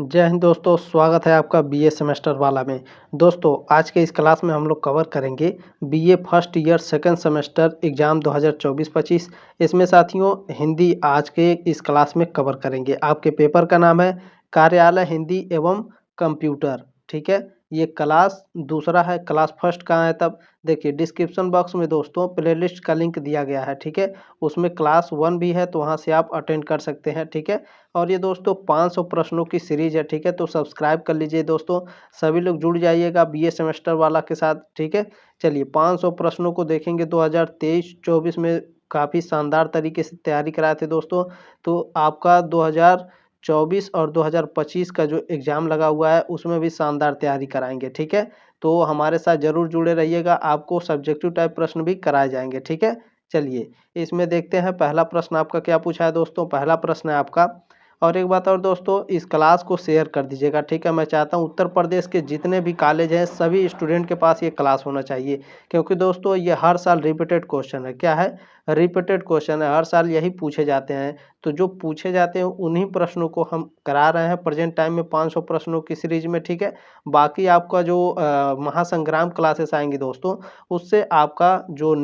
जय हिंद दोस्तों, स्वागत है आपका बीए सेमेस्टर वाला में। दोस्तों आज के इस क्लास में हम लोग कवर करेंगे BA first year second semester exam 2024-25। इसमें साथियों हिंदी आज के इस क्लास में कवर करेंगे। आपके पेपर का नाम है कार्यालय हिंदी एवं कंप्यूटर। ठीक है, ये क्लास दूसरा है। क्लास फर्स्ट कहाँ है तब देखिए डिस्क्रिप्शन बॉक्स में दोस्तों प्लेलिस्ट का लिंक दिया गया है। ठीक है, उसमें क्लास 1 भी है, तो वहाँ से आप अटेंड कर सकते हैं। ठीक है, और ये दोस्तों 500 प्रश्नों की सीरीज है। ठीक है, तो सब्सक्राइब कर लीजिए दोस्तों, सभी लोग जुड़ जाइएगा बीए सेमेस्टर वाला के साथ। ठीक है, चलिए 500 प्रश्नों को देखेंगे। 2023-24 में काफ़ी शानदार तरीके से तैयारी कराए थे दोस्तों। तो आपका 2024 और 2025 का जो एग्ज़ाम लगा हुआ है उसमें भी शानदार तैयारी कराएंगे। ठीक है, तो हमारे साथ ज़रूर जुड़े रहिएगा, आपको सब्जेक्टिव टाइप प्रश्न भी कराए जाएंगे। ठीक है, चलिए इसमें देखते हैं पहला प्रश्न आपका क्या पूछा है दोस्तों। पहला प्रश्न है आपका, और एक बात और दोस्तों, इस क्लास को शेयर कर दीजिएगा। ठीक है, मैं चाहता हूँ उत्तर प्रदेश के जितने भी कॉलेज हैं सभी स्टूडेंट के पास ये क्लास होना चाहिए, क्योंकि दोस्तों ये हर साल रिपीटेड क्वेश्चन है। क्या है? रिपीटेड क्वेश्चन है, हर साल यही पूछे जाते हैं। तो जो पूछे जाते हैं उन्हीं प्रश्नों को हम करा रहे हैं प्रेजेंट टाइम में 500 प्रश्नों की सीरीज में। ठीक है, बाकी आपका जो महासंग्राम क्लासेस आएंगी दोस्तों, उससे आपका जो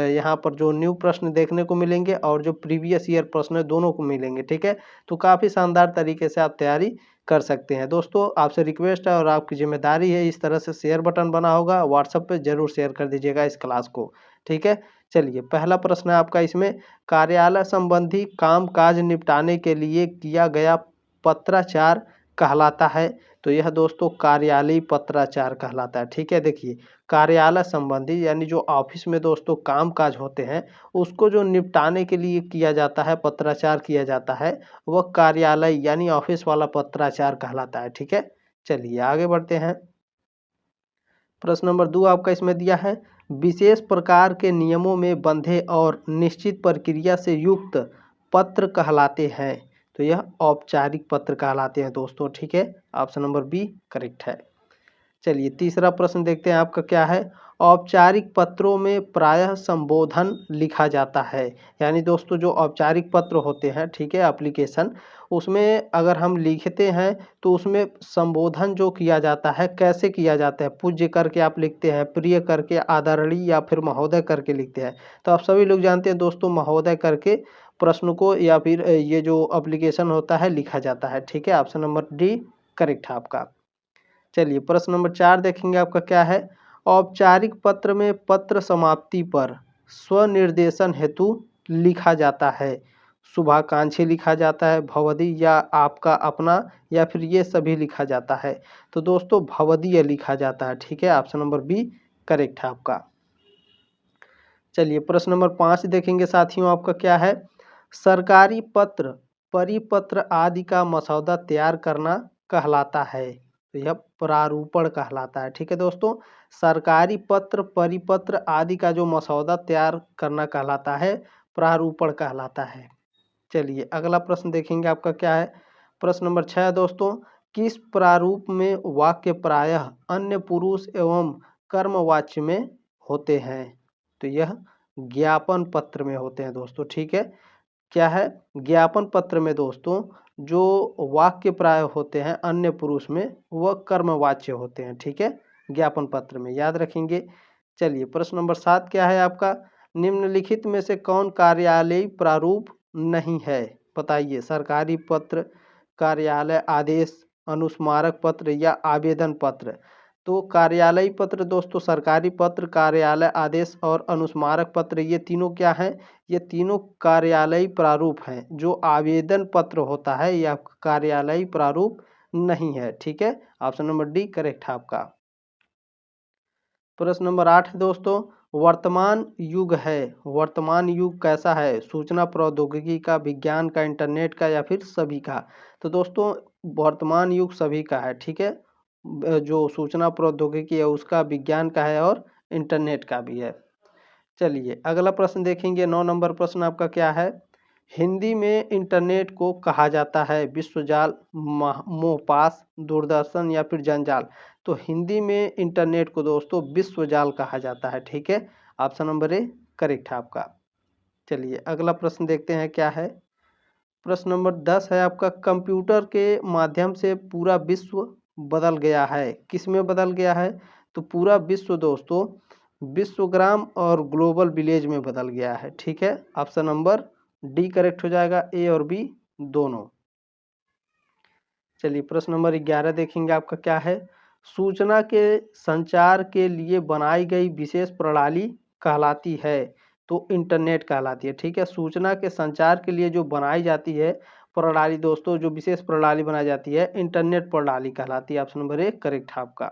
यहाँ पर जो न्यू प्रश्न देखने को मिलेंगे और जो प्रीवियस ईयर प्रश्न है दोनों को मिलेंगे। ठीक है, तो काफ़ी शानदार तरीके से आप तैयारी कर सकते हैं। दोस्तों आपसे रिक्वेस्ट है और आपकी जिम्मेदारी है, इस तरह से शेयर बटन बना होगा व्हाट्सएप पे ज़रूर शेयर कर दीजिएगा इस क्लास को। ठीक है, चलिए पहला प्रश्न है आपका इसमें, कार्यालय संबंधी काम काज निपटाने के लिए किया गया पत्राचार कहलाता है। तो यह दोस्तों कार्यालयीय पत्राचार कहलाता है। ठीक है, देखिए कार्यालय संबंधी यानी जो ऑफिस में दोस्तों काम काज होते हैं उसको जो निपटाने के लिए किया जाता है, पत्राचार किया जाता है, वह कार्यालय यानी ऑफिस वाला पत्राचार कहलाता है। ठीक है, चलिए आगे बढ़ते हैं। प्रश्न नंबर 2 आपका इसमें दिया है, विशेष प्रकार के नियमों में बंधे और निश्चित प्रक्रिया से युक्त पत्र कहलाते हैं। तो यह औपचारिक पत्र कहलाते हैं दोस्तों। ठीक है, ऑप्शन नंबर बी करेक्ट है। चलिए तीसरा प्रश्न देखते हैं आपका क्या है, औपचारिक पत्रों में प्रायः संबोधन लिखा जाता है। यानी दोस्तों जो औपचारिक पत्र होते हैं, ठीक है, एप्लीकेशन, उसमें अगर हम लिखते हैं तो उसमें संबोधन जो किया जाता है कैसे किया जाता है, पूज्य करके आप लिखते हैं, प्रिय करके, आदरणीय या फिर महोदय करके लिखते हैं। तो आप सभी लोग जानते हैं दोस्तों महोदय करके प्रश्न को या फिर ये जो एप्लीकेशन होता है लिखा जाता है। ठीक है, ऑप्शन नंबर डी करेक्ट है आपका। चलिए प्रश्न नंबर 4 देखेंगे आपका क्या है, औपचारिक पत्र में पत्र समाप्ति पर स्वनिर्देशन हेतु लिखा जाता है। शुभाकांक्षी लिखा जाता है, भवदीय या आपका अपना, या फिर ये सभी लिखा जाता है। तो दोस्तों भवदीय लिखा जाता है। ठीक है, ऑप्शन नंबर बी करेक्ट है आपका। चलिए प्रश्न नंबर 5 देखेंगे साथियों आपका क्या है, सरकारी पत्र परिपत्र आदि का मसौदा तैयार करना कहलाता है। तो यह प्रारूपण कहलाता है। ठीक है दोस्तों, सरकारी पत्र परिपत्र आदि का जो मसौदा तैयार करना कहलाता है, प्रारूपण कहलाता है। चलिए अगला प्रश्न देखेंगे आपका क्या है, प्रश्न नंबर 6 दोस्तों, किस प्रारूप में वाक्य प्रायः अन्य पुरुष एवं कर्मवाच्य में होते हैं। तो यह ज्ञापन पत्र में होते हैं दोस्तों। ठीक है, क्या है, ज्ञापन पत्र में दोस्तों जो वाक्य प्राय होते हैं अन्य पुरुष में वह कर्मवाच्य होते हैं। ठीक है, ज्ञापन पत्र में याद रखेंगे। चलिए प्रश्न नंबर 7 क्या है आपका, निम्नलिखित में से कौन कार्यालयीय प्रारूप नहीं है। बताइए, सरकारी पत्र, कार्यालय आदेश, अनुस्मारक पत्र या आवेदन पत्र। तो कार्यालयीय पत्र दोस्तों सरकारी पत्र, कार्यालय आदेश और अनुस्मारक पत्र, ये तीनों क्या हैं, ये तीनों कार्यालयीय प्रारूप हैं। जो आवेदन पत्र होता है यह कार्यालयीय प्रारूप नहीं है। ठीक है, ऑप्शन नंबर डी करेक्ट है आपका। प्रश्न नंबर 8 दोस्तों, वर्तमान युग है, वर्तमान युग कैसा है, सूचना प्रौद्योगिकी का, विज्ञान का, इंटरनेट का या फिर सभी का। तो दोस्तों वर्तमान युग सभी का है। ठीक है, जो सूचना प्रौद्योगिकी है उसका, विज्ञान का है और इंटरनेट का भी है। चलिए अगला प्रश्न देखेंगे, 9 नंबर प्रश्न आपका क्या है, हिंदी में इंटरनेट को कहा जाता है विश्वजाल, मोहपास, दूरदर्शन या फिर जंजाल। तो हिंदी में इंटरनेट को दोस्तों विश्वजाल कहा जाता है। ठीक है, ऑप्शन नंबर ए करेक्ट है आपका। चलिए अगला प्रश्न देखते हैं क्या है, प्रश्न नंबर 10 है आपका, कंप्यूटर के माध्यम से पूरा विश्व बदल गया है। किस में बदल गया है? तो पूरा विश्व दोस्तों विश्वग्राम और ग्लोबल विलेज में बदल गया है। ठीक है, ऑप्शन नंबर डी करेक्ट हो जाएगा, ए और बी दोनों। चलिए प्रश्न नंबर 11 देखेंगे आपका क्या है। सूचना के संचार के लिए बनाई गई विशेष प्रणाली कहलाती है। तो इंटरनेट कहलाती है। ठीक है, सूचना के संचार के लिए जो बनाई जाती है प्रणाली दोस्तों, जो विशेष प्रणाली बनाई जाती है, इंटरनेट प्रणाली कहलाती है। ऑप्शन नंबर 1 करेक्ट है आपका।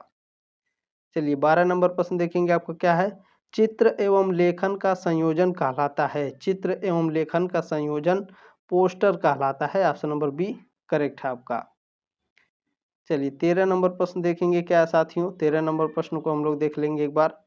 चलिए 12 नंबर प्रश्न देखेंगे आपका क्या है। चित्र एवं लेखन का संयोजन कहलाता है। चित्र एवं लेखन का संयोजन पोस्टर कहलाता है। ऑप्शन नंबर बी करेक्ट है आपका। चलिए 13 नंबर प्रश्न देखेंगे क्या है साथियों। 13 नंबर प्रश्न को हम लोग देख लेंगे एक बार।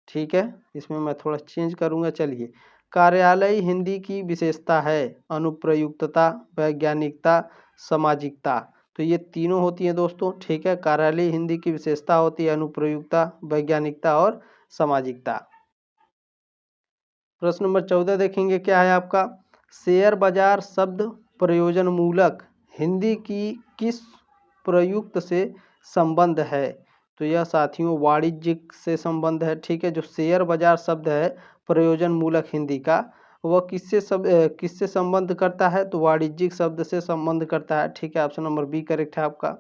ठीक है, इसमें मैं थोड़ा चेंज करूंगा। चलिए, कार्यालयी हिंदी की विशेषता है अनुप्रयुक्तता, वैज्ञानिकता, सामाजिकता। तो ये तीनों होती हैं दोस्तों। ठीक है, कार्यालयी हिंदी की विशेषता होती है अनुप्रयुक्तता, वैज्ञानिकता और सामाजिकता। प्रश्न नंबर 14 देखेंगे क्या है आपका। शेयर बाजार शब्द प्रयोजन मूलक हिंदी की किस प्रयुक्त से संबंध है? तो यह साथियों वाणिज्यिक से संबंध है। ठीक है, जो शेयर बाजार शब्द है प्रयोजन मूलक हिंदी का, वह किससे संबंध करता है? तो वाणिज्यिक शब्द से संबंध करता है। ठीक है, ऑप्शन नंबर बी करेक्ट है आपका।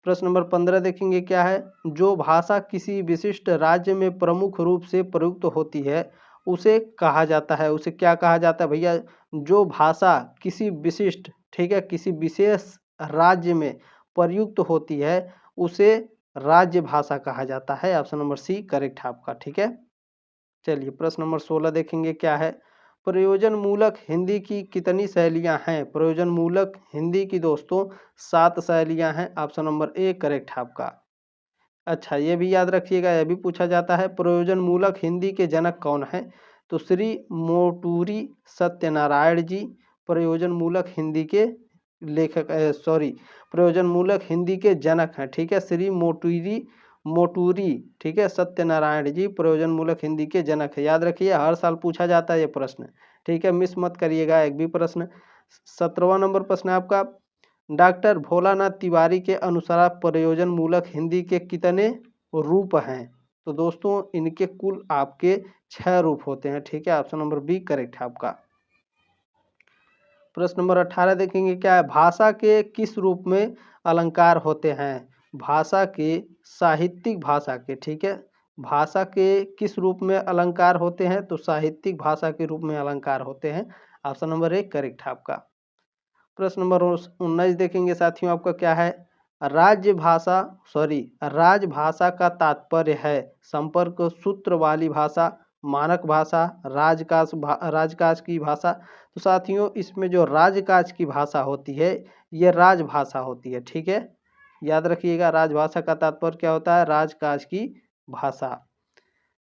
प्रश्न नंबर 15 देखेंगे क्या है। जो भाषा किसी विशिष्ट राज्य में प्रमुख रूप से प्रयुक्त होती है उसे कहा जाता है, उसे क्या कहा जाता है भैया? जो भाषा किसी विशिष्ट, ठीक है, किसी विशेष राज्य में प्रयुक्त होती है उसे राज्य भाषा कहा जाता है। ऑप्शन नंबर सी करेक्ट है आपका। ठीक है, चलिए प्रश्न नंबर 16 देखेंगे क्या है। प्रयोजन मूलक हिंदी की कितनी शैलियां हैं? प्रयोजन मूलक हिंदी की दोस्तों 7 शैलियां हैं। ऑप्शन नंबर ए करेक्ट है आपका। अच्छा, ये भी याद रखिएगा, यह भी पूछा जाता है प्रयोजन मूलक हिंदी के जनक कौन है? तो श्री मोटूरी सत्यनारायण जी प्रयोजन मूलक हिंदी के लेखक, प्रयोजन मूलक हिंदी के जनक हैं। ठीक है, श्री मोटूरी, ठीक है, सत्यनारायण जी प्रयोजन मूलक हिंदी के जनक है। याद रखिए, हर साल पूछा जाता है ये प्रश्न। ठीक है, मिस मत करिएगा एक भी प्रश्न। 17वां नंबर प्रश्न है आपका। डॉक्टर भोलानाथ तिवारी के अनुसार प्रयोजन मूलक हिंदी के कितने रूप हैं? तो दोस्तों इनके कुल आपके 6 रूप होते हैं। ठीक है, ऑप्शन नंबर बी करेक्ट है आपका। प्रश्न नंबर 18 देखेंगे क्या है। भाषा के किस रूप में अलंकार होते हैं? भाषा के, साहित्यिक भाषा के, ठीक है, भाषा के किस रूप में अलंकार होते हैं? तो साहित्यिक भाषा के रूप में अलंकार होते हैं। ऑप्शन नंबर 1 करेक्ट है आपका। प्रश्न नंबर 19 देखेंगे साथियों आपका क्या है। राजभाषा का तात्पर्य है संपर्क सूत्र वाली भाषा, मानक भाषा, राजकाज की भाषा। तो साथियों इसमें जो राजकाज की भाषा होती है ये राजभाषा होती है। ठीक है, याद रखिएगा, राजभाषा का तात्पर्य क्या होता है? राजकाज की भाषा।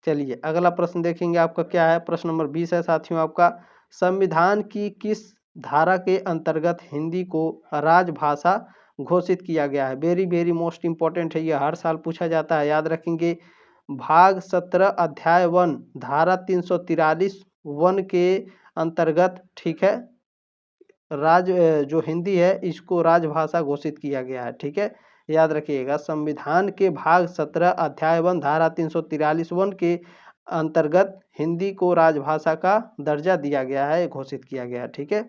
चलिए अगला प्रश्न देखेंगे आपका क्या है। प्रश्न नंबर 20 है साथियों आपका। संविधान की किस धारा के अंतर्गत हिंदी को राजभाषा घोषित किया गया है? वेरी वेरी मोस्ट इंपॉर्टेंट है, ये हर साल पूछा जाता है, याद रखेंगे। भाग 17 अध्याय 1 धारा 343 वन के अंतर्गत, ठीक है, जो हिंदी है इसको राजभाषा घोषित किया गया है। ठीक है, याद रखिएगा, संविधान के भाग 17 अध्याय 1 धारा 343 वन के अंतर्गत हिंदी को राजभाषा का दर्जा दिया गया है, घोषित किया गया है। ठीक है,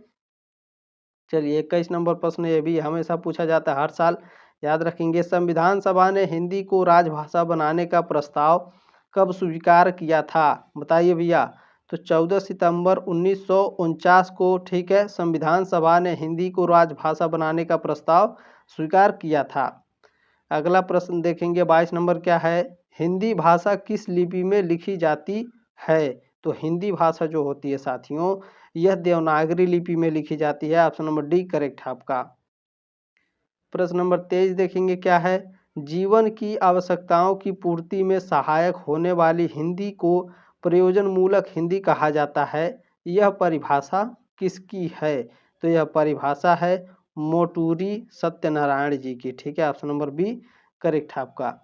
चलिए 21 नंबर प्रश्न, ये भी हमेशा पूछा जाता है हर साल, याद रखेंगे। संविधान सभा ने हिंदी को राजभाषा बनाने का प्रस्ताव कब स्वीकार किया था? बताइए भैया। तो 14 सितंबर 1949 को, ठीक है, संविधान सभा ने हिंदी को राजभाषा बनाने का प्रस्ताव स्वीकार किया था। अगला प्रश्न देखेंगे 22 नंबर क्या है। हिंदी भाषा किस लिपि में लिखी जाती है? तो हिंदी भाषा जो होती है साथियों यह देवनागरी लिपि में लिखी जाती है। ऑप्शन नंबर डी करेक्ट है आपका। प्रश्न नंबर 23 देखेंगे क्या है। जीवन की आवश्यकताओं की पूर्ति में सहायक होने वाली हिंदी को प्रयोजन मूलक हिंदी कहा जाता है। यह परिभाषा किसकी है? तो यह परिभाषा है मोटूरी सत्यनारायण जी की। ठीक है, ऑप्शन नंबर बी करेक्ट है आपका।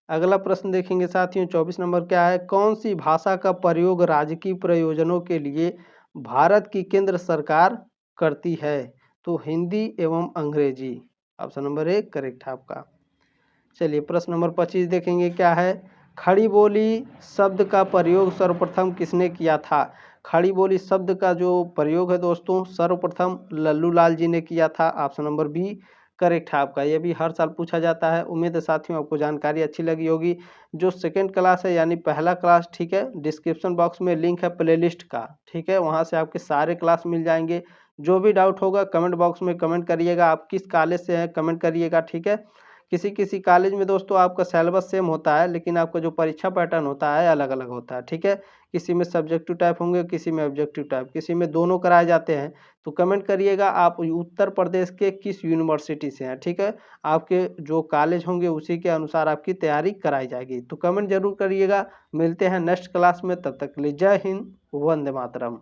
अगला प्रश्न देखेंगे साथियों 24 नंबर क्या है। कौन सी भाषा का प्रयोग राजकीय प्रयोजनों के लिए भारत की केंद्र सरकार करती है? तो हिंदी एवं अंग्रेजी। ऑप्शन नंबर 1 करेक्ट है आपका। चलिए प्रश्न नंबर 25 देखेंगे क्या है। खड़ी बोली शब्द का प्रयोग सर्वप्रथम किसने किया था? खड़ी बोली शब्द का जो प्रयोग है दोस्तों सर्वप्रथम लल्लू लाल जी ने किया था। ऑप्शन नंबर बी करेक्ट है आपका। ये भी हर साल पूछा जाता है। उम्मीद है साथियों आपको जानकारी अच्छी लगी होगी। जो सेकंड क्लास है यानी पहला क्लास, ठीक है, डिस्क्रिप्शन बॉक्स में लिंक है प्लेलिस्ट का, ठीक है, वहाँ से आपके सारे क्लास मिल जाएंगे। जो भी डाउट होगा कमेंट बॉक्स में कमेंट करिएगा। आप किस कॉलेज से हैं कमेंट करिएगा, ठीक है। किसी किसी कॉलेज में दोस्तों आपका सिलेबस सेम होता है, लेकिन आपका जो परीक्षा पैटर्न होता है अलग अलग होता है, ठीक है। किसी में सब्जेक्टिव टाइप होंगे, किसी में ऑब्जेक्टिव टाइप, किसी में दोनों कराए जाते हैं। तो कमेंट करिएगा आप उत्तर प्रदेश के किस यूनिवर्सिटी से हैं, ठीक है। आपके जो कॉलेज होंगे उसी के अनुसार आपकी तैयारी कराई जाएगी। तो कमेंट जरूर करिएगा। मिलते हैं नेक्स्ट क्लास में, तब तक के लिए जय हिंद, वंदे मातरम।